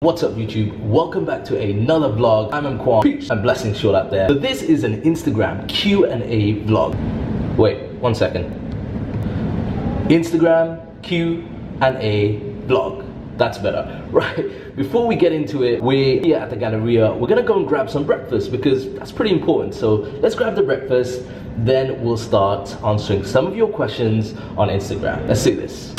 What's up YouTube? Welcome back to another vlog. I'm Emkwan. Peace and blessings to all out there. So this is an Instagram Q&A vlog. Wait, 1 second. Instagram Q&A vlog. That's better, right? Before we get into it, we're here at the Galleria. We're gonna go and grab some breakfast because that's pretty important. So let's grab the breakfast, then we'll start answering some of your questions on Instagram. Let's do this.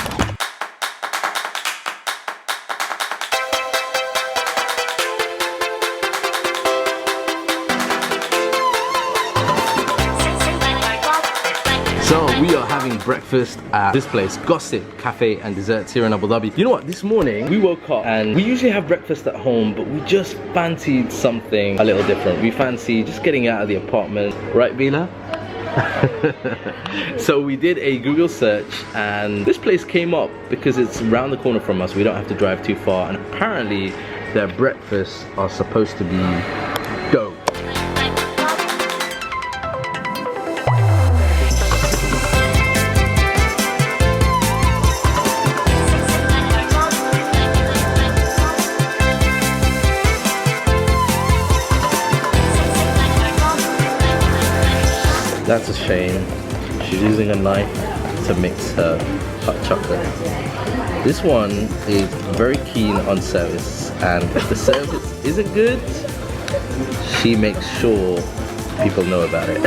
So we are having breakfast at this place, Gossip Cafe and Desserts here in Abu Dhabi. You know what, this morning we woke up and we usually have breakfast at home, but we just fancied something a little different. We fancy just getting out of the apartment, right Bila? So we did a Google search and this place came up because it's around the corner from us. We don't have to drive too far, and apparently their breakfasts are supposed to be dope. That's a shame. She's using a knife to mix her hot chocolate. This one is very keen on service, and if the service isn't good, she makes sure people know about it.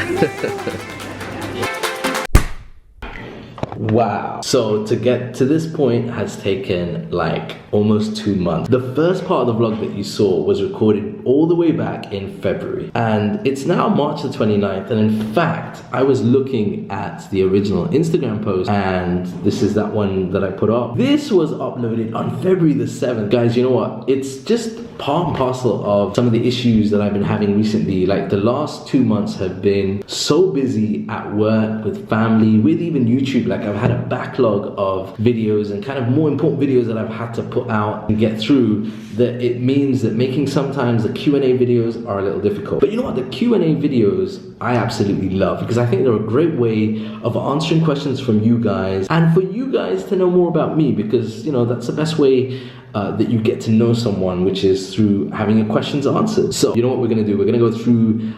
Wow. So to get to this point has taken like almost 2 months. The first part of the vlog that you saw was recorded all the way back in February, and it's now March the 29th, and in fact I was looking at the original Instagram post, and this is that one that I put up. This was uploaded on February the 7th. Guys, you know what? It's just part and parcel of some of the issues that I've been having recently. Like the last 2 months have been so busy at work, with family, with even YouTube. Like I've had a backlog of videos and kind of more important videos that I've had to put out and get through, that it means that making sometimes the Q&A videos are a little difficult. But you know what, the Q&A videos I absolutely love, because I think they're a great way of answering questions from you guys and for you guys to know more about me, because you know that's the best way that you get to know someone, which is through having your questions answered. So you know what we're gonna do? We're gonna go through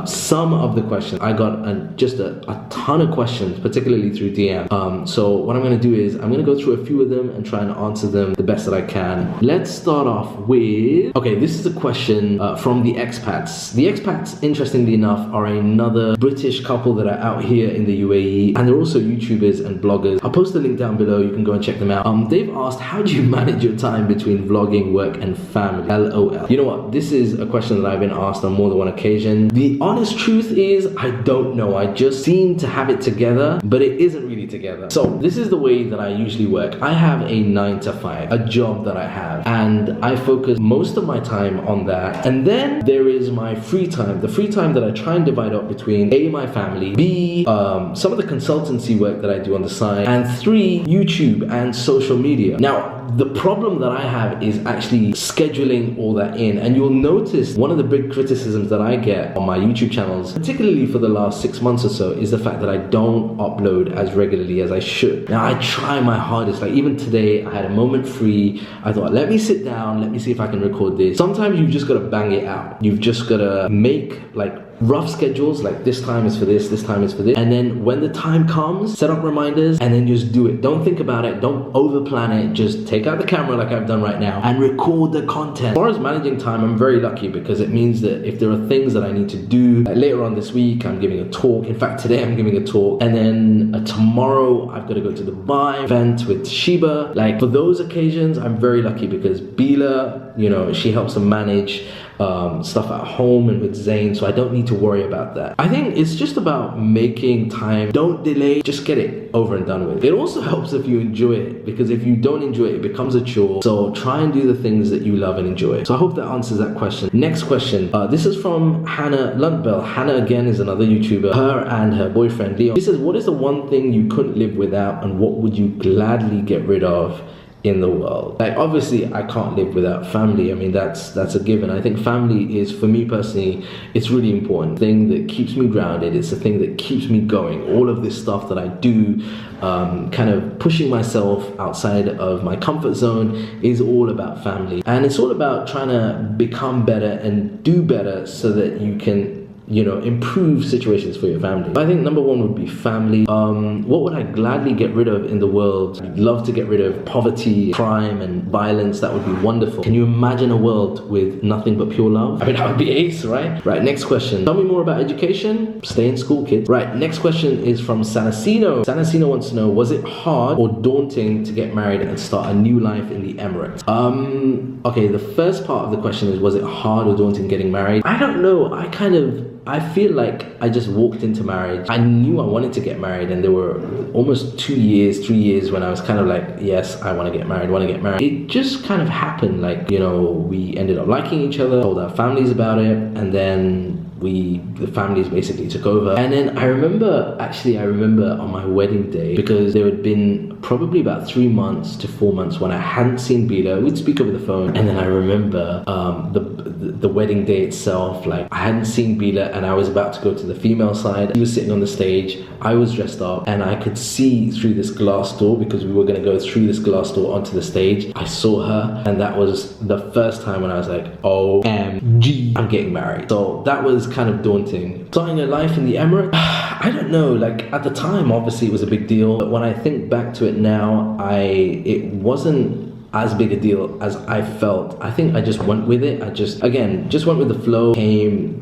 some of the questions. I got just a ton of questions, particularly through DM. So what I'm gonna do is I'm gonna go through a few of them and try and answer them the best that I can. Let's start off with, okay, this is a question from the expats. The expats, interestingly enough, are another British couple that are out here in the UAE, and they're also YouTubers and bloggers. I'll post the link down below, you can go and check them out. They've asked, how do you manage your time between vlogging, work and family? LOL. You know what, this is a question that I've been asked on more than one occasion. The honest truth is I don't know. I just seem to have it together, but it isn't really together. So this is the way that I usually work. I have a 9 to 5, a job that I have, and I focus most of my time on that. And then there is my free time, the free time that I try and divide up between A, my family, B, some of the consultancy work that I do on the side, and 3, YouTube and social media. Now, the problem that I have is actually scheduling all that in, and you'll notice one of the big criticisms that I get on my YouTube channels, particularly for the last 6 months or so, is the fact that I don't upload as regularly as I should. Now I try my hardest, like even today I had a moment free. I thought, let me sit down, let me see if I can record this. Sometimes you've just got to bang it out. You've just got to make like rough schedules, like this time is for this time is for this, and then when the time comes, set up reminders and then just do it. Don't think about it, don't over plan it, just take out the camera like I've done right now and record the content. As far as managing time, I'm very lucky, because it means that if there are things that I need to do, like later on this week I'm giving a talk. In fact, today I'm giving a talk, and then tomorrow I've got to go to the Dubai event with Sheba. Like for those occasions I'm very lucky, because Bila, you know, she helps to manage stuff at home and with Zayn, so I don't need to worry about that. I think it's just about making time. Don't delay, just get it over and done with. It also helps if you enjoy it, because if you don't enjoy it, it becomes a chore. So try and do the things that you love and enjoy. So I hope that answers that question. Next question, this is from Hannah Luntbell. Hannah again is another YouTuber. Her and her boyfriend Leon. She says, what is the one thing you couldn't live without, and what would you gladly get rid of in the world. Like, obviously I can't live without family. I mean, that's a given. I think family is, for me personally, it's really important. Thing that keeps me grounded. It's the thing that keeps me going. All of this stuff that I do, kind of pushing myself outside of my comfort zone, is all about family. And it's all about trying to become better and do better so that you can, you know, improve situations for your family. I think number one would be family. What would I gladly get rid of in the world? I'd love to get rid of poverty, crime, and violence. That would be wonderful. Can you imagine a world with nothing but pure love? I mean, that would be ace, right? Right, next question. Tell me more about education. Stay in school, kids. Right, next question is from Sanasino. Sanasino wants to know, was it hard or daunting to get married and start a new life in the Emirates? Okay, the first part of the question is, was it hard or daunting getting married? I don't know. I feel like I just walked into marriage. I knew I wanted to get married, and there were almost 3 years when I was kind of like, yes, I want to get married, It just kind of happened. Like, you know, we ended up liking each other, told our families about it, and then the families basically took over. And then I remember on my wedding day, because there had been probably about 3 months to 4 months when I hadn't seen Bila. We'd speak over the phone, and then I remember the wedding day itself, like, I hadn't seen Bila, and I was about to go to the female side. He was sitting on the stage, I was dressed up, and I could see through this glass door, because we were going to go through this glass door onto the stage. I saw her, and that was the first time when I was like, OMG, I'm getting married. So that was kind of daunting. Starting a life in the Emirates, I don't know, like, at the time obviously it was a big deal, but when I think back to it now, it wasn't as big a deal as I felt. I think I just went with it. I just went with the flow,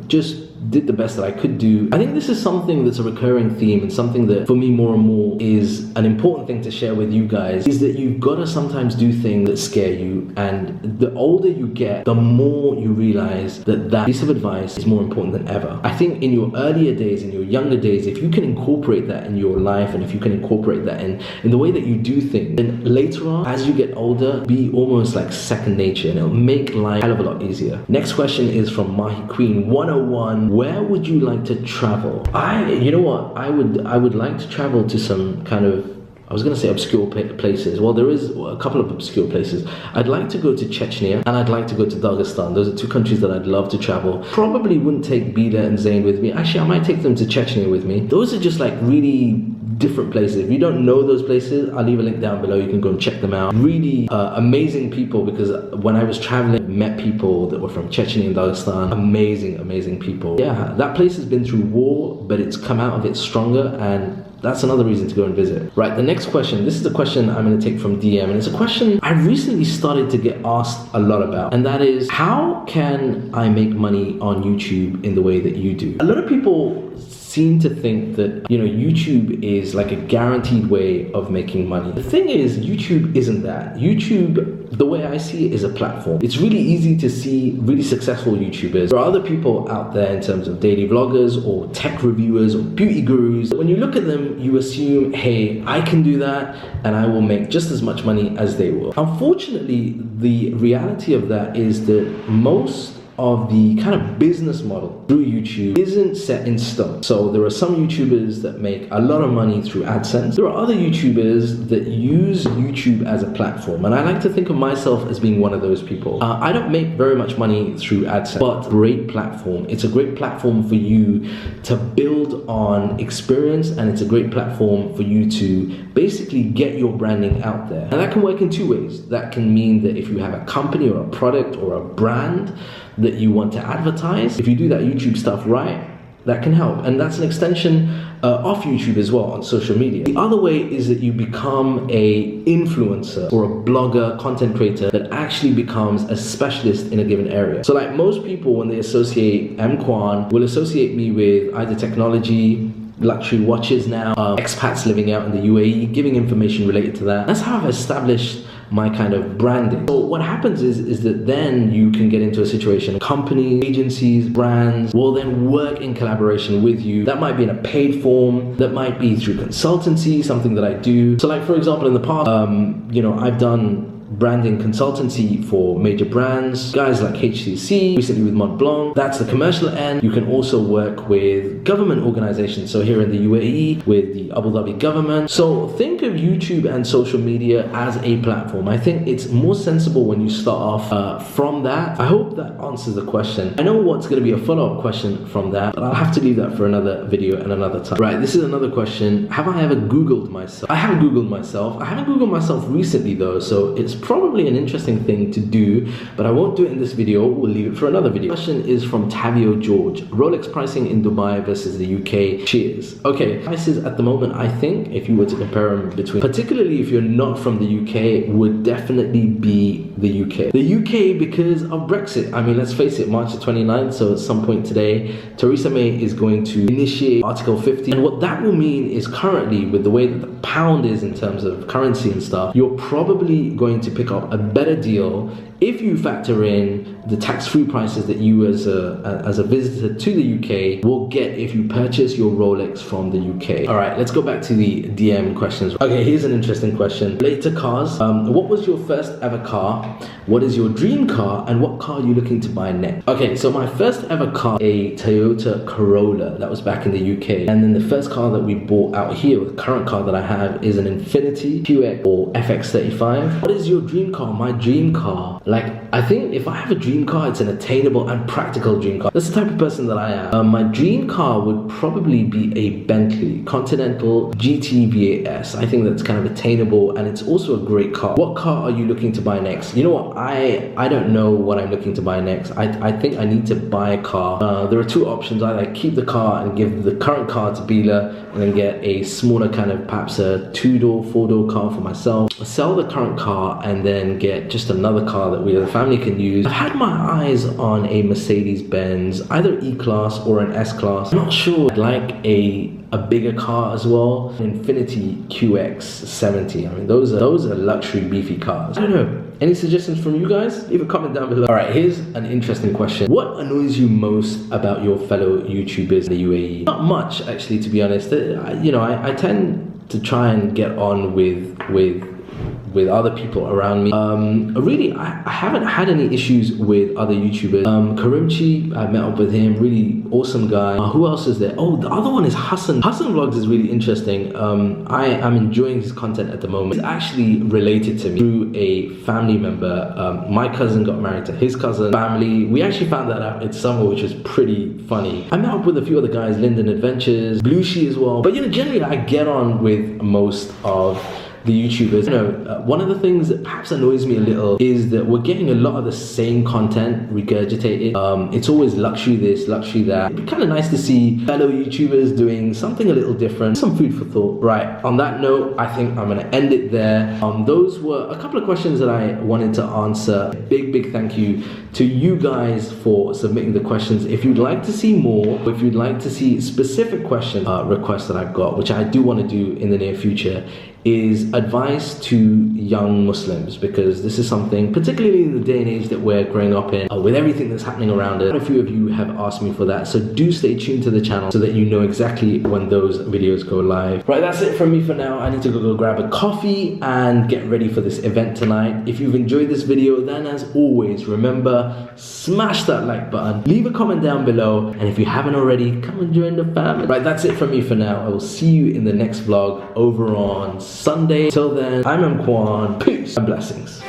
just did the best that I could do. I think this is something that's a recurring theme, and something that for me more and more is an important thing to share with you guys, is that you've got to sometimes do things that scare you, and the older you get, the more you realize that piece of advice is more important than ever. I think in your earlier days, in your younger days, if you can incorporate that in your life, and if you can incorporate that in the way that you do things, then later on, as you get older, be almost like second nature, and it'll make life a hell of a lot easier. Next question is from Mahi Queen 101. Where would you like to travel? You know what? I would like to travel to some kind of, I was going to say obscure places. Well, there is a couple of obscure places. I'd like to go to Chechnya, and I'd like to go to Dagestan. Those are two countries that I'd love to travel. Probably wouldn't take Bila and Zayn with me. Actually, I might take them to Chechnya with me. Those are just like really different places. If you don't know those places, I'll leave a link down below. You can go and check them out. Really amazing people, because when I was traveling, I met people that were from Chechnya and Dagestan. Amazing people. Yeah, that place has been through war, but it's come out of it stronger, and that's another reason to go and visit. Right, the next question. This is a question I'm going to take from DM, and it's a question I recently started to get asked a lot about, and that is, how can I make money on YouTube in the way that you do? A lot of people seem to think that, you know, YouTube is like a guaranteed way of making money. The thing is, YouTube isn't that. YouTube, the way I see it, is a platform. It's really easy to see really successful YouTubers. There are other people out there in terms of daily vloggers or tech reviewers or beauty gurus. When you look at them, you assume, hey, I can do that and I will make just as much money as they will. Unfortunately, the reality of that is that most of the kind of business model through YouTube isn't set in stone. So there are some YouTubers that make a lot of money through AdSense. There are other YouTubers that use YouTube as a platform, and I like to think of myself as being one of those people. I don't make very much money through AdSense, but great platform. It's a great platform for you to build on experience, and it's a great platform for you to basically get your branding out there. And that can work in two ways. That can mean that if you have a company or a product or a brand that you want to advertise, if you do that YouTube stuff right, that can help. And that's an extension of YouTube as well on social media. The other way is that you become a influencer or a blogger, content creator that actually becomes a specialist in a given area. So like most people, when they associate Emkwan, will associate me with either technology, luxury watches now, expats living out in the UAE, giving information related to that. That's how I've established my kind of branding. So what happens is that then you can get into a situation, companies, agencies, brands will then work in collaboration with you. That might be in a paid form, that might be through consultancy, something that I do. So like, for example, in the past, you know, I've done branding consultancy for major brands, guys like HTC, recently with Mont Blanc. That's the commercial end. You can also work with government organizations. So here in the UAE with the Abu Dhabi government. So think of YouTube and social media as a platform. I think it's more sensible when you start off from that. I hope that answers the question. I know what's going to be a follow-up question from that, but I'll have to leave that for another video and another time. Right, this is another question. Have I ever Googled myself? I haven't Googled myself. I haven't Googled myself recently though, so it's probably an interesting thing to do, but I won't do it in this video. We'll leave it for another video. The question is from Tavio George. Rolex pricing in Dubai versus the UK. Cheers. Okay, prices at the moment, I think, if you were to compare them between, particularly if you're not from the UK, would definitely be the UK. The UK because of Brexit. I mean, let's face it, March the 29th, so at some point today, Theresa May is going to initiate Article 50. And what that will mean is currently, with the way that the pound is in terms of currency and stuff, you're probably going to pick up a better deal if you factor in the tax-free prices that you as a visitor to the UK will get if you purchase your Rolex from the UK. All right, let's go back to the DM questions. Okay, here's an interesting question. Relate to cars. What was your first ever car? What is your dream car? And what car are you looking to buy next? Okay, so my first ever car, a Toyota Corolla. That was back in the UK. And then the first car that we bought out here, the current car that I have, is an Infiniti QX or FX35. What is your dream car? My dream car. Like, I think if I have a dream car, it's an attainable and practical dream car. That's the type of person that I am. My dream car would probably be a Bentley Continental GT VAS. I think that's kind of attainable and it's also a great car. What car are you looking to buy next? You know what? I don't know what I'm looking to buy next. I think I need to buy a car. There are two options. Either keep the car and give the current car to Bila and then get a smaller kind of perhaps a 2-door, 4-door car for myself. Sell the current car and then get just another car that we as a family can use. I've had my eyes on a Mercedes-Benz, either E-Class or an S-Class. I'm not sure. I'd like a bigger car as well. Infiniti QX70. I mean, those are luxury beefy cars. I don't know. Any suggestions from you guys? Leave a comment down below. All right, here's an interesting question. What annoys you most about your fellow YouTubers in the UAE? Not much, actually, to be honest. You know, I tend to try and get on with other people around me. Really, I haven't had any issues with other YouTubers. Karimchi, I met up with him, really awesome guy. Who else is there? Oh, the other one is Hassan. Hassan Vlogs is really interesting. I am enjoying his content at the moment. He's actually related to me through a family member. My cousin got married to his cousin family. We actually found that out in summer, which was pretty funny. I met up with a few other guys, Linden Adventures, Blueshy as well. But you know, generally I get on with most of the YouTubers. You know, one of the things that perhaps annoys me a little is that we're getting a lot of the same content regurgitated. It's always luxury this, luxury that. It'd be kind of nice to see fellow YouTubers doing something a little different. Some food for thought. Right, on that note, I think I'm gonna end it there. Those were a couple of questions that I wanted to answer. Big thank you to you guys for submitting the questions. If you'd like to see more, or if you'd like to see specific question requests that I've got, which I do want to do in the near future, is advice to young Muslims, because this is something, particularly in the day and age that we're growing up in, with everything that's happening around it. A few of you have asked me for that, so do stay tuned to the channel so that you know exactly when those videos go live. Right, that's it from me for now. I need to go grab a coffee and get ready for this event tonight. If you've enjoyed this video, then as always, remember, smash that like button, leave a comment down below, and if you haven't already, come and join the family. Right, that's it from me for now. I will see you in the next vlog over on Sunday. Till then, I'm Emkwan. Peace and blessings.